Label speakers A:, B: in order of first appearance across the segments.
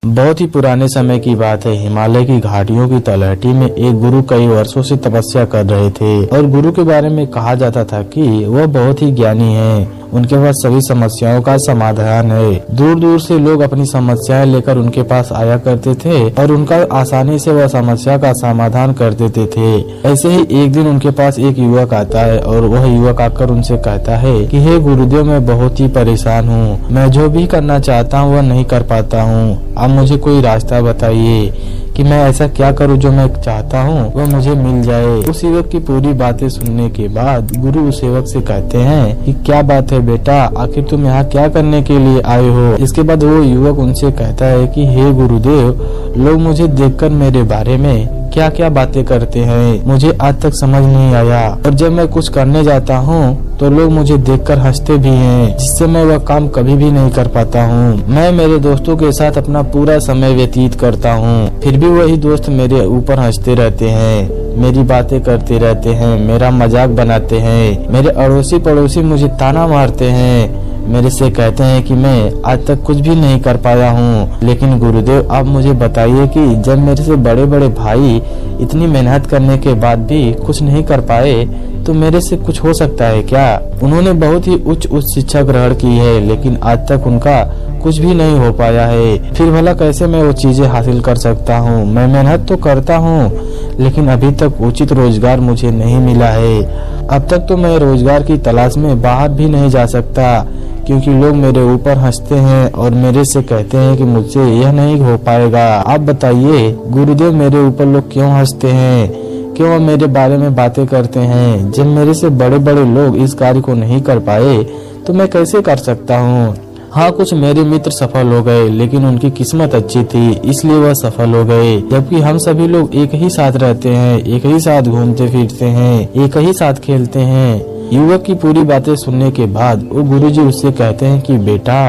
A: बहुत ही पुराने समय की बात है। हिमालय की घाटियों की तलहटी में एक गुरु कई वर्षों से तपस्या कर रहे थे और गुरु के बारे में कहा जाता था कि वह बहुत ही ज्ञानी है। उनके पास सभी समस्याओं का समाधान है। दूर दूर से लोग अपनी समस्याएं लेकर उनके पास आया करते थे और उनका आसानी से वह समस्या का समाधान कर देते थे। ऐसे ही एक दिन उनके पास एक युवक आता है और वह युवक आकर उनसे कहता है कि हे गुरुदेव, मैं बहुत ही परेशान हूँ। मैं जो भी करना चाहता हूँ वह नहीं कर पाता हूँ। आप मुझे कोई रास्ता बताइए कि मैं ऐसा क्या करूं जो मैं चाहता हूं वह मुझे मिल जाए। उस युवक की पूरी बातें सुनने के बाद गुरु उस युवक से कहते हैं कि क्या बात है बेटा, आखिर तुम यहाँ क्या करने के लिए आए हो। इसके बाद वो युवक उनसे कहता है कि हे गुरुदेव, लोग मुझे देखकर मेरे बारे में क्या क्या बातें करते हैं, मुझे आज तक समझ नहीं आया। और जब मैं कुछ करने जाता हूँ तो लोग मुझे देखकर हंसते भी हैं, जिससे मैं वह काम कभी भी नहीं कर पाता हूँ। मैं मेरे दोस्तों के साथ अपना पूरा समय व्यतीत करता हूँ, फिर भी वही दोस्त मेरे ऊपर हंसते रहते हैं, मेरी बातें करते रहते हैं, मेरा मजाक बनाते हैं। मेरे अड़ोसी पड़ोसी मुझे ताना मारते हैं, मेरे से कहते हैं कि मैं आज तक कुछ भी नहीं कर पाया हूँ। लेकिन गुरुदेव, आप मुझे बताइए कि जब मेरे से बड़े बड़े भाई इतनी मेहनत करने के बाद भी कुछ नहीं कर पाए तो मेरे से कुछ हो सकता है क्या। उन्होंने बहुत ही उच्च शिक्षा ग्रहण की है लेकिन आज तक उनका कुछ भी नहीं हो पाया है। फिर भला कैसे मैं वो चीजें हासिल कर सकता हूँ। मैं मेहनत तो करता हूँ लेकिन अभी तक उचित रोजगार मुझे नहीं मिला है। अब तक तो मैं रोजगार की तलाश में बाहर भी नहीं जा सकता क्योंकि लोग मेरे ऊपर हंसते हैं और मेरे से कहते हैं कि मुझसे यह नहीं हो पाएगा। आप बताइए गुरुदेव, मेरे ऊपर लोग क्यों हंसते हैं, क्यों वो मेरे बारे में बातें करते हैं। जब मेरे से बड़े बड़े लोग इस कार्य को नहीं कर पाए तो मैं कैसे कर सकता हूँ। हाँ, कुछ मेरे मित्र सफल हो गए लेकिन उनकी किस्मत अच्छी थी इसलिए वह सफल हो गए, जबकि हम सभी लोग एक ही साथ रहते हैं, एक ही साथ घूमते फिरते हैं, एक ही साथ खेलते हैं। युवक की पूरी बातें सुनने के बाद वो गुरुजी उससे कहते हैं कि बेटा,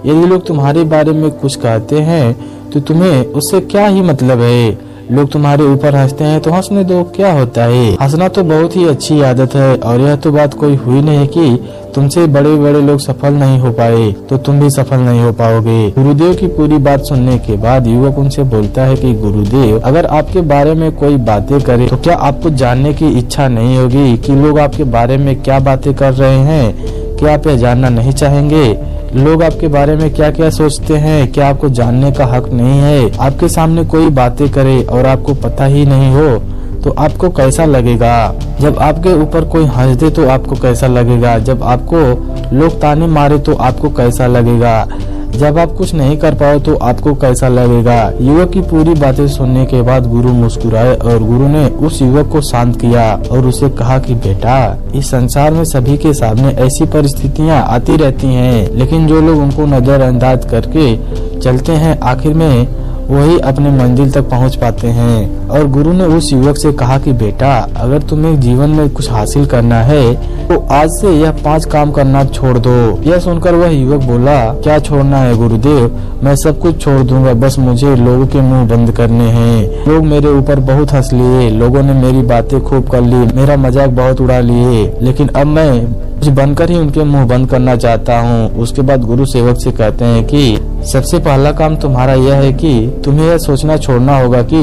A: यदि लोग तुम्हारे बारे में कुछ कहते हैं तो तुम्हें उससे क्या ही मतलब है। लोग तुम्हारे ऊपर हंसते हैं तो हंसने दो, क्या होता है। हंसना तो बहुत ही अच्छी आदत है और यह तो बात कोई हुई नहीं कि तुमसे बड़े बड़े लोग सफल नहीं हो पाए तो तुम भी सफल नहीं हो पाओगे। गुरुदेव की पूरी बात सुनने के बाद युवक उनसे बोलता है कि गुरुदेव, अगर आपके बारे में कोई बातें करे तो क्या आपको जानने की इच्छा नहीं होगी कि लोग आपके बारे में क्या बातें कर रहे हैं। क्या आप यह जानना नहीं चाहेंगे लोग आपके बारे में क्या क्या सोचते हैं। क्या आपको जानने का हक नहीं है। आपके सामने कोई बातें करे और आपको पता ही नहीं हो तो आपको कैसा लगेगा। जब आपके ऊपर कोई हंस दे तो आपको कैसा लगेगा। जब आपको लोग ताने मारे तो आपको कैसा लगेगा। जब आप कुछ नहीं कर पाओ तो आपको कैसा लगेगा। युवक की पूरी बातें सुनने के बाद गुरु मुस्कुराए और गुरु ने उस युवक को शांत किया और उसे कहा कि बेटा, इस संसार में सभी के सामने ऐसी परिस्थितियां आती रहती हैं, लेकिन जो लोग उनको नजरअंदाज करके चलते हैं आखिर में वही अपने मंजिल तक पहुंच पाते हैं। और गुरु ने उस युवक से कहा कि बेटा, अगर तुम्हें जीवन में कुछ हासिल करना है तो आज से यह 5 काम करना छोड़ दो। यह सुनकर वह युवक बोला, क्या छोड़ना है गुरुदेव, मैं सब कुछ छोड़ दूंगा, बस मुझे लोगों के मुंह बंद करने हैं। लोग मेरे ऊपर बहुत हंस लिए, लोगों ने मेरी बातें खूब कर ली, मेरा मजाक बहुत उड़ा लिए, लेकिन अब मैं कुछ बनकर ही उनके मुंह बंद करना चाहता हूँ। उसके बाद गुरु सेवक से कहते हैं कि सबसे पहला काम तुम्हारा यह है कि तुम्हें यह सोचना छोड़ना होगा कि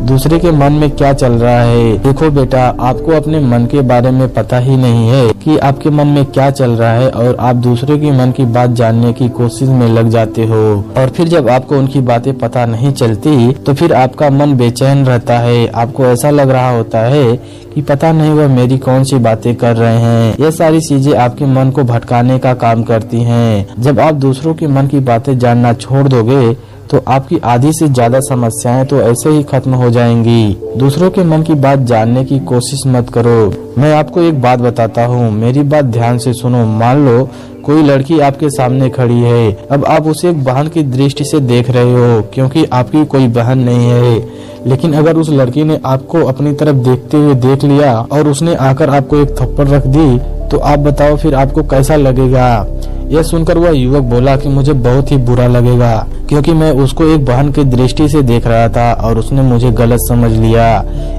A: दूसरे के मन में क्या चल रहा है। देखो बेटा, आपको अपने मन के बारे में पता ही नहीं है कि आपके मन में क्या चल रहा है और आप दूसरे के मन की बात जानने की कोशिश में लग जाते हो और फिर जब आपको उनकी बातें पता नहीं चलती तो फिर आपका मन बेचैन रहता है। आपको ऐसा लग रहा होता है कि पता नहीं वह मेरी कौन सी बातें कर रहे हैं। यह सारी चीजें आपके मन को भटकाने का काम करती हैं। जब आप दूसरों के मन की बातें जानना छोड़ दोगे तो आपकी आधी से ज्यादा समस्याएं तो ऐसे ही खत्म हो जाएंगी। दूसरों के मन की बात जानने की कोशिश मत करो। मैं आपको एक बात बताता हूँ, मेरी बात ध्यान से सुनो। मान लो कोई लड़की आपके सामने खड़ी है, अब आप उसे एक बहन की दृष्टि से देख रहे हो क्योंकि आपकी कोई बहन नहीं है, लेकिन अगर उस लड़की ने आपको अपनी तरफ देखते हुए देख लिया और उसने आकर आपको एक थप्पड़ रख दी तो आप बताओ फिर आपको कैसा लगेगा। यह सुनकर वह युवक बोला कि मुझे बहुत ही बुरा लगेगा क्योंकि मैं उसको एक बहन की दृष्टि से देख रहा था और उसने मुझे गलत समझ लिया।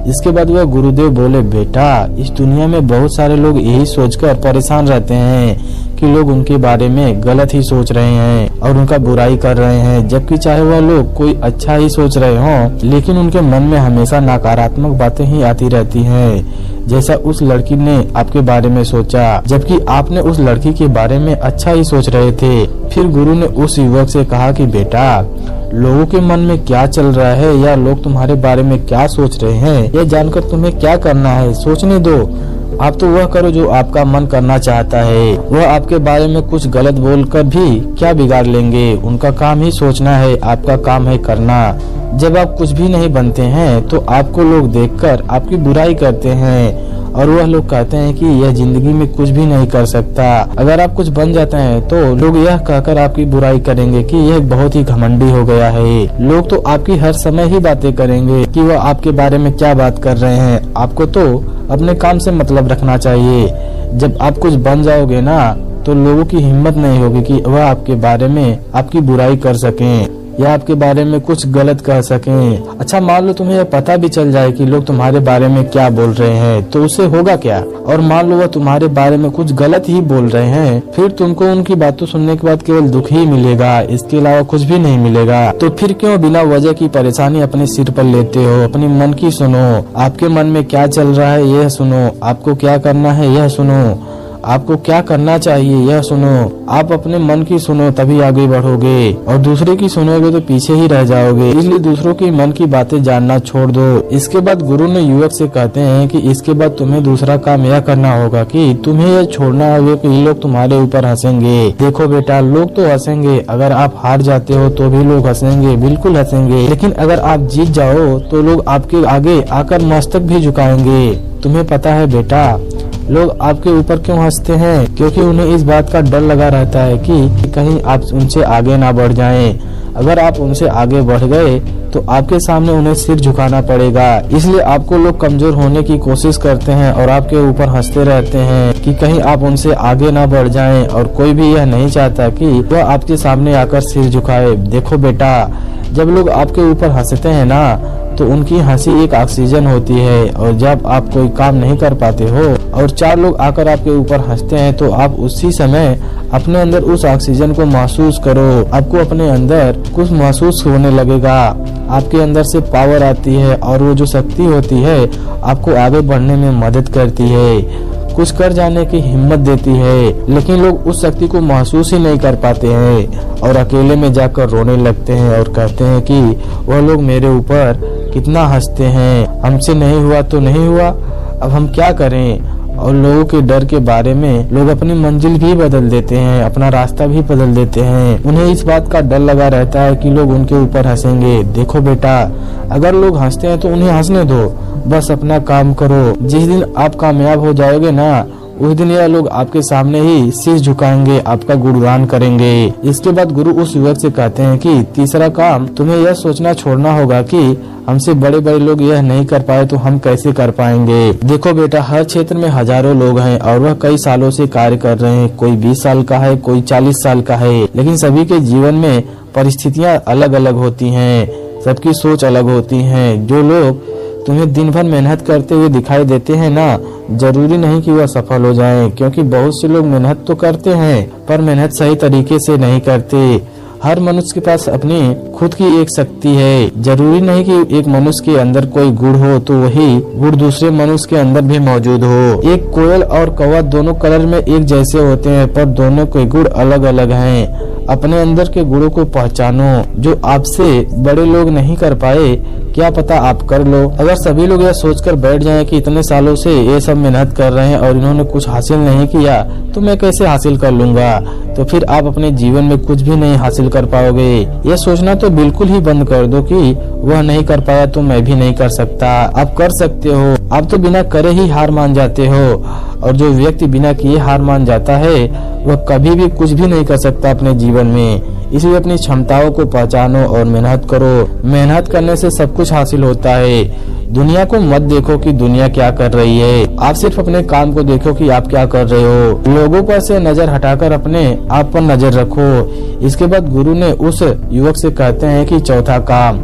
A: इसके बाद वह गुरुदेव बोले, बेटा, इस दुनिया में बहुत सारे लोग यही सोचकर परेशान रहते हैं कि लोग उनके बारे में गलत ही सोच रहे हैं और उनका बुराई कर रहे हैं, जबकि चाहे वह लोग कोई अच्छा ही सोच रहे हों, लेकिन उनके मन में हमेशा नकारात्मक बातें ही आती रहती हैं। जैसा उस लड़की ने आपके बारे में सोचा, जबकि आपने उस लड़की के बारे में अच्छा ही सोच रहे थे। फिर गुरु ने उस युवक से कहा कि बेटा, लोगों के मन में क्या चल रहा है या लोग तुम्हारे बारे में क्या सोच रहे हैं, यह जानकर तुम्हें क्या करना है, सोचने दो। आप तो वह करो जो आपका मन करना चाहता है। वह आपके बारे में कुछ गलत बोलकर भी क्या बिगाड़ लेंगे, उनका काम ही सोचना है, आपका काम है करना। जब आप कुछ भी नहीं बनते हैं तो आपको लोग देखकर आपकी बुराई करते हैं और वह लोग कहते हैं कि यह जिंदगी में कुछ भी नहीं कर सकता। अगर आप कुछ बन जाते हैं तो लोग यह कहकर आपकी बुराई करेंगे कि यह बहुत ही घमंडी हो गया है। लोग तो आपकी हर समय ही बातें करेंगे कि वह आपके बारे में क्या बात कर रहे हैं। आपको तो अपने काम से मतलब रखना चाहिए। जब आप कुछ बन जाओगे ना तो लोगों की हिम्मत नहीं होगी कि वह आपके बारे में आपकी बुराई कर सकें या आपके बारे में कुछ गलत कह सकें। अच्छा, मान लो तुम्हें यह पता भी चल जाए कि लोग तुम्हारे बारे में क्या बोल रहे हैं, तो उससे होगा क्या? और मान लो वह तुम्हारे बारे में कुछ गलत ही बोल रहे हैं, फिर तुमको उनकी बातों सुनने के बाद केवल दुख ही मिलेगा, इसके अलावा कुछ भी नहीं मिलेगा। तो फिर क्यों बिना वजह की परेशानी अपने सिर पर लेते हो? अपने मन की सुनो, आपके मन में क्या चल रहा है यह सुनो, आपको क्या करना है यह सुनो, आपको क्या करना चाहिए यह सुनो। आप अपने मन की सुनो तभी आगे बढ़ोगे, और दूसरे की सुनोगे तो पीछे ही रह जाओगे। इसलिए दूसरों की मन की बातें जानना छोड़ दो। इसके बाद गुरु ने युवक से कहते हैं कि इसके बाद तुम्हें दूसरा काम यह करना होगा कि तुम्हें यह छोड़ना होगा कि लोग तुम्हारे ऊपर हंसेंगे। देखो बेटा, लोग तो हंसेंगे, अगर आप हार जाते हो तो भी लोग हंसेंगे, बिल्कुल हंसेंगे, लेकिन अगर आप जीत जाओ तो लोग आपके आगे आकर मस्तक भी झुकाएंगे। तुम्हें पता है बेटा, लोग आपके ऊपर क्यों हंसते हैं? क्योंकि उन्हें इस बात का डर लगा रहता है कि कहीं आप उनसे आगे ना बढ़ जाएं। अगर आप उनसे आगे बढ़ गए तो आपके सामने उन्हें सिर झुकाना पड़ेगा। इसलिए आपको लोग कमजोर होने की कोशिश करते हैं और आपके ऊपर हंसते रहते हैं कि कहीं आप उनसे आगे ना बढ़ जाएं, और कोई भी यह नहीं चाहता कि वह आपके सामने आकर सिर झुकाए। देखो बेटा, जब लोग आपके ऊपर हंसते हैं ना तो उनकी हंसी एक ऑक्सीजन होती है, और जब आप कोई काम नहीं कर पाते हो और चार लोग आकर आपके ऊपर हंसते हैं तो आप उसी समय अपने अंदर उस ऑक्सीजन को महसूस करो। आपको अपने अंदर कुछ महसूस होने लगेगा, आपके अंदर से पावर आती है और वो जो शक्ति होती है आपको आगे बढ़ने में मदद करती है, कुछ कर जाने की हिम्मत देती है। लेकिन लोग उस शक्ति को महसूस ही नहीं कर पाते हैं और अकेले में जाकर रोने लगते हैं और कहते हैं कि वह लोग मेरे ऊपर कितना हंसते हैं, हमसे नहीं हुआ तो नहीं हुआ, अब हम क्या करें। और लोगों के डर के बारे में लोग अपनी मंजिल भी बदल देते हैं, अपना रास्ता भी बदल देते हैं। उन्हें इस बात का डर लगा रहता है कि लोग उनके ऊपर हंसेंगे। देखो बेटा, अगर लोग हंसते हैं तो उन्हें हंसने दो, बस अपना काम करो। जिस दिन आप कामयाब हो जाओगे ना, उस दिन यह लोग आपके सामने ही शीश झुकाएंगे, आपका गुणगान करेंगे। इसके बाद गुरु उस युवक से कहते हैं कि तीसरा काम तुम्हें यह सोचना छोड़ना होगा कि हमसे बड़े बड़े लोग यह नहीं कर पाए तो हम कैसे कर पाएंगे। देखो बेटा, हर क्षेत्र में हजारों लोग हैं और वह कई सालों से कार्य कर रहे हैं। कोई 20 साल का है, कोई 40 साल का है, लेकिन सभी के जीवन में परिस्थितियाँ अलग अलग होती हैं, सबकी सोच अलग होती है। जो लोग तुम्हें दिन भर मेहनत करते हुए दिखाई देते हैं ना, जरूरी नहीं कि वह सफल हो जाएं, क्योंकि बहुत से लोग मेहनत तो करते हैं पर मेहनत सही तरीके से नहीं करते। हर मनुष्य के पास अपनी खुद की एक शक्ति है। जरूरी नहीं कि एक मनुष्य के अंदर कोई गुण हो तो वही गुण दूसरे मनुष्य के अंदर भी मौजूद हो। एक कोयल और कौवा दोनों कलर में एक जैसे होते हैं पर दोनों के गुण अलग अलग हैं। अपने अंदर के गुणों को पहचानो, जो आपसे बड़े लोग नहीं कर पाए क्या पता आप कर लो। अगर सभी लोग यह सोचकर बैठ जाएं कि इतने सालों से ये सब मेहनत कर रहे हैं और इन्होंने कुछ हासिल नहीं किया तो मैं कैसे हासिल कर लूंगा, तो फिर आप अपने जीवन में कुछ भी नहीं हासिल कर पाओगे। यह सोचना तो बिल्कुल ही बंद कर दो कि वह नहीं कर पाया तो मैं भी नहीं कर सकता। आप कर सकते हो। आप तो बिना करे ही हार मान जाते हो, और जो व्यक्ति बिना किए हार मान जाता है वह कभी भी कुछ भी नहीं कर सकता अपने जीवन में। इसलिए अपनी क्षमताओं को पहचानो और मेहनत करो। मेहनत करने से सब कुछ हासिल होता है। दुनिया को मत देखो कि दुनिया क्या कर रही है, आप सिर्फ अपने काम को देखो कि आप क्या कर रहे हो। लोगों पर से नजर हटाकर अपने आप पर नजर रखो। इसके बाद गुरु ने उस युवक से कहते हैं कि चौथा काम,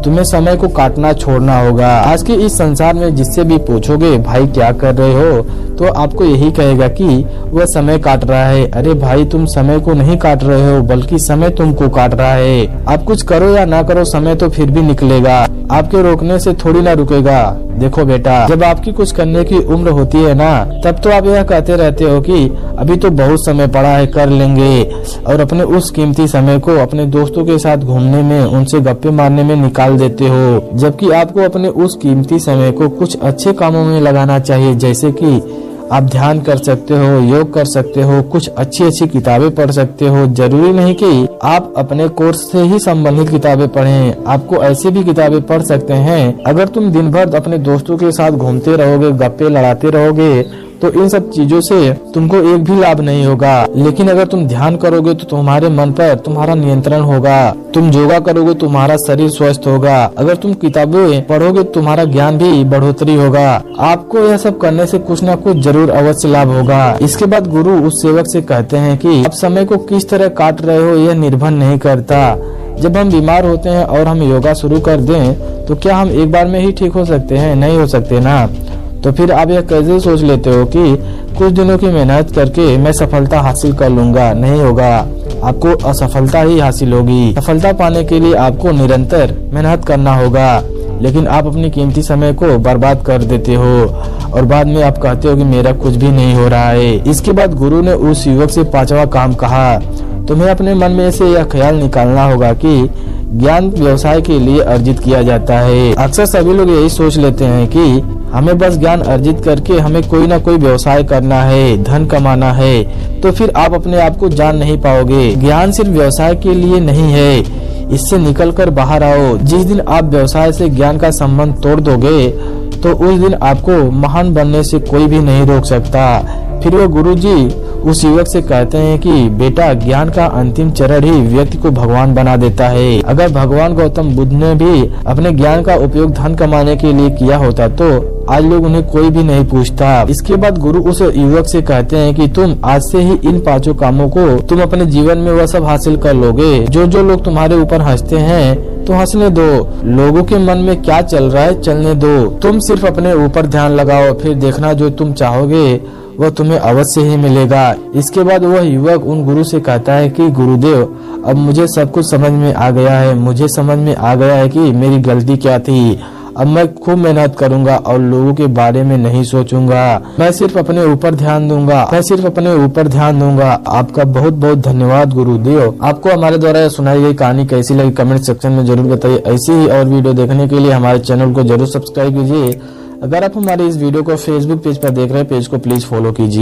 A: तुम्हें समय को काटना छोड़ना होगा। आज के इस संसार में जिससे भी पूछोगे भाई क्या कर रहे हो, तो तो आपको यही कहेगा कि वह समय काट रहा है। अरे भाई, तुम समय को नहीं काट रहे हो, बल्कि समय तुमको काट रहा है। आप कुछ करो या ना करो, समय तो फिर भी निकलेगा, आपके रोकने से थोड़ी ना रुकेगा। देखो बेटा, जब आपकी कुछ करने की उम्र होती है ना, तब तो आप यह कहते रहते हो कि अभी तो बहुत समय पड़ा है, कर लेंगे, और अपने उस कीमती समय को अपने दोस्तों के साथ घूमने में, उनसे गप्पे मारने में निकाल देते हो। जबकि आपको अपने उस कीमती समय को कुछ अच्छे कामों में लगाना चाहिए, जैसे कि आप ध्यान कर सकते हो, योग कर सकते हो, कुछ अच्छी अच्छी किताबें पढ़ सकते हो। जरूरी नहीं कि आप अपने कोर्स से ही संबंधित किताबें पढ़ें, आपको ऐसी भी किताबें पढ़ सकते हैं। अगर तुम दिन भर अपने दोस्तों के साथ घूमते रहोगे, गप्पे लड़ाते रहोगे, तो इन सब चीजों से तुमको एक भी लाभ नहीं होगा। लेकिन अगर तुम ध्यान करोगे तो तुम्हारे मन पर तुम्हारा नियंत्रण होगा। तुम योगा करोगे, तुम्हारा शरीर स्वस्थ होगा। अगर तुम किताबें पढ़ोगे, तुम्हारा ज्ञान भी बढ़ोतरी होगा। आपको यह सब करने से कुछ न कुछ जरूर अवश्य लाभ होगा। इसके बाद गुरु उस सेवक से कहते हैं कि आप समय को किस तरह काट रहे हो, यह निर्भर नहीं करता। जब हम बीमार होते हैं और हम योगा शुरू कर दें, तो क्या हम एक बार में ही ठीक हो सकते हैं? नहीं हो सकते ना। तो फिर आप यह कैसे सोच लेते हो कि कुछ दिनों की मेहनत करके मैं सफलता हासिल कर लूंगा? नहीं होगा, आपको असफलता ही हासिल होगी। सफलता पाने के लिए आपको निरंतर मेहनत करना होगा, लेकिन आप अपनी कीमती समय को बर्बाद कर देते हो और बाद में आप कहते हो कि मेरा कुछ भी नहीं हो रहा है। इसके बाद गुरु ने उस युवक से 5वां काम कहा। तुम्हें अपने मन में से यह ख्याल निकालना होगा कि ज्ञान व्यवसाय के लिए अर्जित किया जाता है। अक्सर सभी लोग यही सोच लेते हैं कि हमें बस ज्ञान अर्जित करके हमें कोई ना कोई व्यवसाय करना है, धन कमाना है, तो फिर आप अपने आप को जान नहीं पाओगे। ज्ञान सिर्फ व्यवसाय के लिए नहीं है, इससे निकलकर बाहर आओ। जिस दिन आप व्यवसाय से ज्ञान का संबंध तोड़ दोगे, तो उस दिन आपको महान बनने से कोई भी नहीं रोक सकता। फिर वो गुरुजी उस युवक से कहते हैं कि बेटा, ज्ञान का अंतिम चरण ही व्यक्ति को भगवान बना देता है। अगर भगवान गौतम बुद्ध ने भी अपने ज्ञान का उपयोग धन कमाने के लिए किया होता, तो आज लोग उन्हें कोई भी नहीं पूछता। इसके बाद गुरु उस युवक से कहते हैं कि तुम आज से ही इन 5 कामों को तुम अपने जीवन में वह सब हासिल कर लोगे। जो लोग तुम्हारे ऊपर हंसते हैं, तो हंसने दो। लोगों के मन में क्या चल रहा है, चलने दो। तुम सिर्फ अपने ऊपर ध्यान लगाओ, फिर देखना जो तुम चाहोगे वह तुम्हें अवश्य ही मिलेगा। इसके बाद वह युवक उन गुरु से कहता है कि गुरुदेव, अब मुझे सब कुछ समझ में आ गया है। मुझे समझ में आ गया है कि मेरी गलती क्या थी। अब मैं खूब मेहनत करूंगा और लोगों के बारे में नहीं सोचूंगा। मैं सिर्फ अपने ऊपर ध्यान दूंगा। आपका बहुत बहुत धन्यवाद गुरुदेव। आपको हमारे द्वारा सुनाई गई कहानी कैसी लगी, कमेंट सेक्शन में जरूर बताइए। ऐसी ही और वीडियो देखने के लिए हमारे चैनल को जरूर सब्सक्राइब कीजिए। अगर आप हमारे इस वीडियो को फेसबुक पेज पर देख रहे हैं, पेज को प्लीज फॉलो कीजिए।